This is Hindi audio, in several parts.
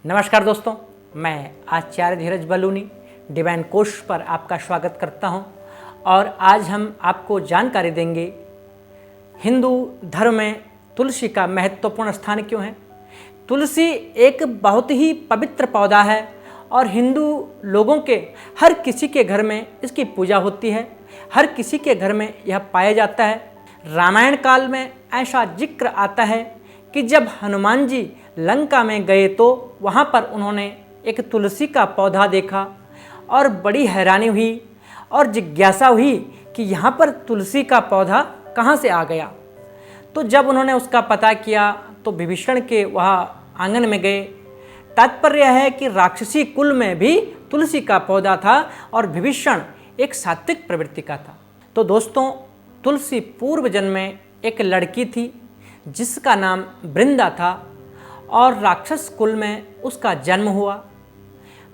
नमस्कार दोस्तों, मैं आचार्य धीरज बलूनी डिवाइन कोश पर आपका स्वागत करता हूं और आज हम आपको जानकारी देंगे हिंदू धर्म में तुलसी का महत्वपूर्ण स्थान क्यों है। तुलसी एक बहुत ही पवित्र पौधा है और हिंदू लोगों के हर किसी के घर में इसकी पूजा होती है, हर किसी के घर में यह पाया जाता है। रामायण काल में ऐसा जिक्र आता है कि जब हनुमान जी लंका में गए तो वहाँ पर उन्होंने एक तुलसी का पौधा देखा और बड़ी हैरानी हुई और जिज्ञासा हुई कि यहाँ पर तुलसी का पौधा कहाँ से आ गया। तो जब उन्होंने उसका पता किया तो विभीषण के वहाँ आंगन में गए। तात्पर्य है कि राक्षसी कुल में भी तुलसी का पौधा था और विभीषण एक सात्विक प्रवृत्ति का था। तो दोस्तों, तुलसी पूर्व जन्म में एक लड़की थी जिसका नाम वृंदा था और राक्षस कुल में उसका जन्म हुआ।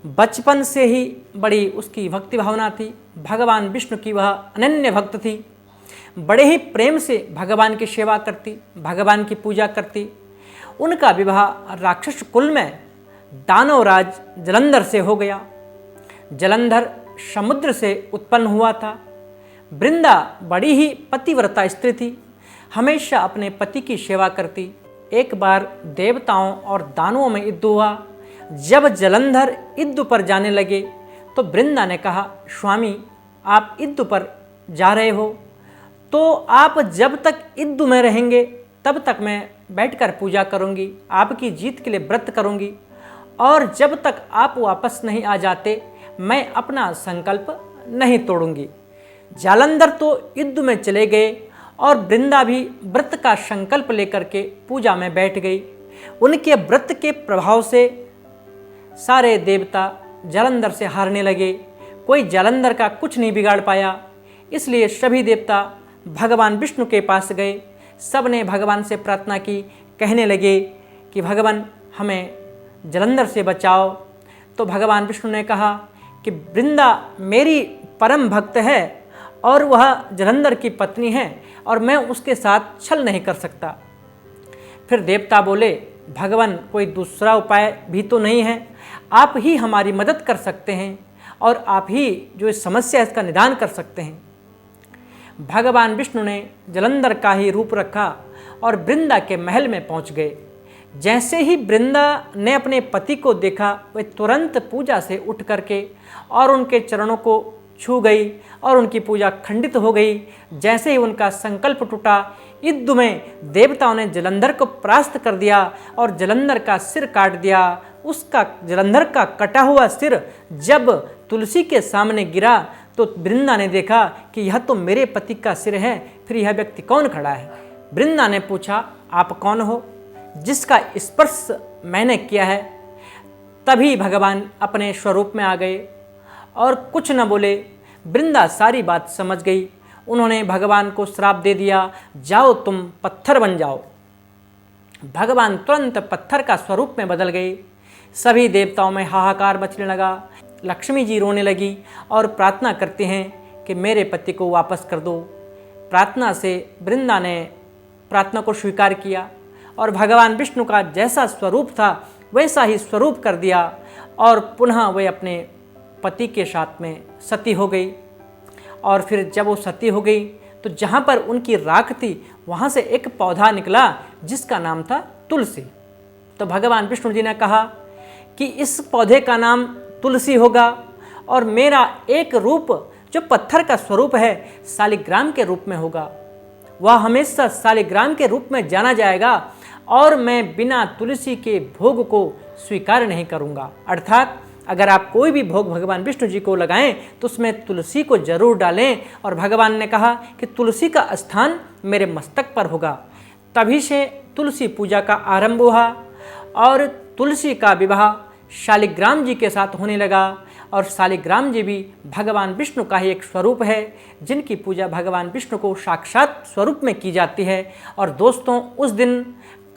बचपन से ही बड़ी उसकी भक्ति भावना थी। भगवान विष्णु की वह अनन्य भक्त थी। बड़े ही प्रेम से भगवान की सेवा करती, भगवान की पूजा करती। उनका विवाह राक्षस कुल में दानवराज जलंधर से हो गया। जलंधर समुद्र से उत्पन्न हुआ था। वृंदा बड़ी ही पतिव्रता स्त्री थी, हमेशा अपने पति की सेवा करती। एक बार देवताओं और दानवों में युद्ध हुआ। जब जलंधर युद्ध पर जाने लगे तो वृंदा ने कहा, स्वामी आप युद्ध पर जा रहे हो तो आप जब तक युद्ध में रहेंगे तब तक मैं बैठकर पूजा करूंगी, आपकी जीत के लिए व्रत करूंगी और जब तक आप वापस नहीं आ जाते मैं अपना संकल्प नहीं तोड़ूंगी। जालंधर तो युद्ध में चले गए और वृंदा भी व्रत का संकल्प लेकर के पूजा में बैठ गई। उनके व्रत के प्रभाव से सारे देवता जालंधर से हारने लगे। कोई जालंधर का कुछ नहीं बिगाड़ पाया। इसलिए सभी देवता भगवान विष्णु के पास गए। सब ने भगवान से प्रार्थना की, कहने लगे कि भगवान हमें जालंधर से बचाओ। तो भगवान विष्णु ने कहा कि वृंदा मेरी परम भक्त है और वह जालंधर की पत्नी है और मैं उसके साथ छल नहीं कर सकता। फिर देवता बोले, भगवान कोई दूसरा उपाय भी तो नहीं है, आप ही हमारी मदद कर सकते हैं और आप ही जो इस समस्या है इसका निदान कर सकते हैं। भगवान विष्णु ने जालंधर का ही रूप रखा और वृंदा के महल में पहुंच गए। जैसे ही वृंदा ने अपने पति को देखा वह तुरंत पूजा से उठ करके और उनके चरणों को छू गई और उनकी पूजा खंडित हो गई। जैसे ही उनका संकल्प टूटा, युद्ध में देवताओं ने जालंधर को परास्त कर दिया और जालंधर का सिर काट दिया। उसका जालंधर का कटा हुआ सिर जब तुलसी के सामने गिरा तो वृंदा ने देखा कि यह तो मेरे पति का सिर है, फिर यह व्यक्ति कौन खड़ा है। वृंदा ने पूछा, आप कौन हो जिसका स्पर्श मैंने किया है। तभी भगवान अपने स्वरूप में आ गए और कुछ न बोले। वृंदा सारी बात समझ गई। उन्होंने भगवान को श्राप दे दिया, जाओ तुम पत्थर बन जाओ। भगवान तुरंत पत्थर का स्वरूप में बदल गए। सभी देवताओं में हाहाकार मचने लगा। लक्ष्मी जी रोने लगी और प्रार्थना करते हैं कि मेरे पति को वापस कर दो। प्रार्थना से वृंदा ने प्रार्थना को स्वीकार किया और भगवान विष्णु का जैसा स्वरूप था वैसा ही स्वरूप कर दिया और पुनः वे अपने पति के साथ में सती हो गई। और फिर जब वो सती हो गई तो जहाँ पर उनकी राख थी वहाँ से एक पौधा निकला जिसका नाम था तुलसी। तो भगवान विष्णु जी ने कहा कि इस पौधे का नाम तुलसी होगा और मेरा एक रूप जो पत्थर का स्वरूप है शालिग्राम के रूप में होगा। वह हमेशा शालिग्राम के रूप में जाना जाएगा और मैं बिना तुलसी के भोग को स्वीकार नहीं करूँगा। अर्थात अगर आप कोई भी भोग भगवान विष्णु जी को लगाएं तो उसमें तुलसी को जरूर डालें। और भगवान ने कहा कि तुलसी का स्थान मेरे मस्तक पर होगा। तभी से तुलसी पूजा का आरंभ हुआ और तुलसी का विवाह शालिग्राम जी के साथ होने लगा। और शालिग्राम जी भी भगवान विष्णु का ही एक स्वरूप है जिनकी पूजा भगवान विष्णु को साक्षात स्वरूप में की जाती है। और दोस्तों, उस दिन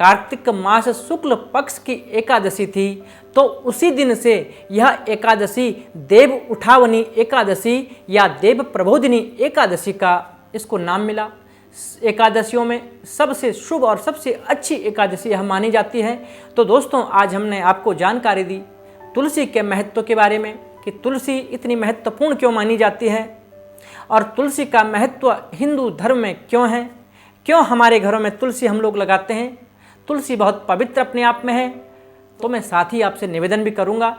कार्तिक मास शुक्ल पक्ष की एकादशी थी। तो उसी दिन से यह एकादशी देव उठावनी एकादशी या देव प्रबोधिनी एकादशी का इसको नाम मिला। एकादशियों में सबसे शुभ और सबसे अच्छी एकादशी यह मानी जाती है। तो दोस्तों, आज हमने आपको जानकारी दी तुलसी के महत्व के बारे में कि तुलसी इतनी महत्वपूर्ण क्यों मानी जाती है और तुलसी का महत्व हिंदू धर्म में क्यों है, क्यों हमारे घरों में तुलसी हम लोग लगाते हैं। तुलसी बहुत पवित्र अपने आप में है। तो मैं साथ ही आपसे निवेदन भी करूंगा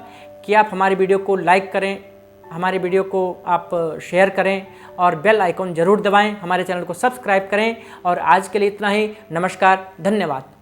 कि आप हमारी वीडियो को लाइक करें, हमारे वीडियो को आप शेयर करें और बेल आइकॉन ज़रूर दबाएं, हमारे चैनल को सब्सक्राइब करें। और आज के लिए इतना ही। नमस्कार, धन्यवाद।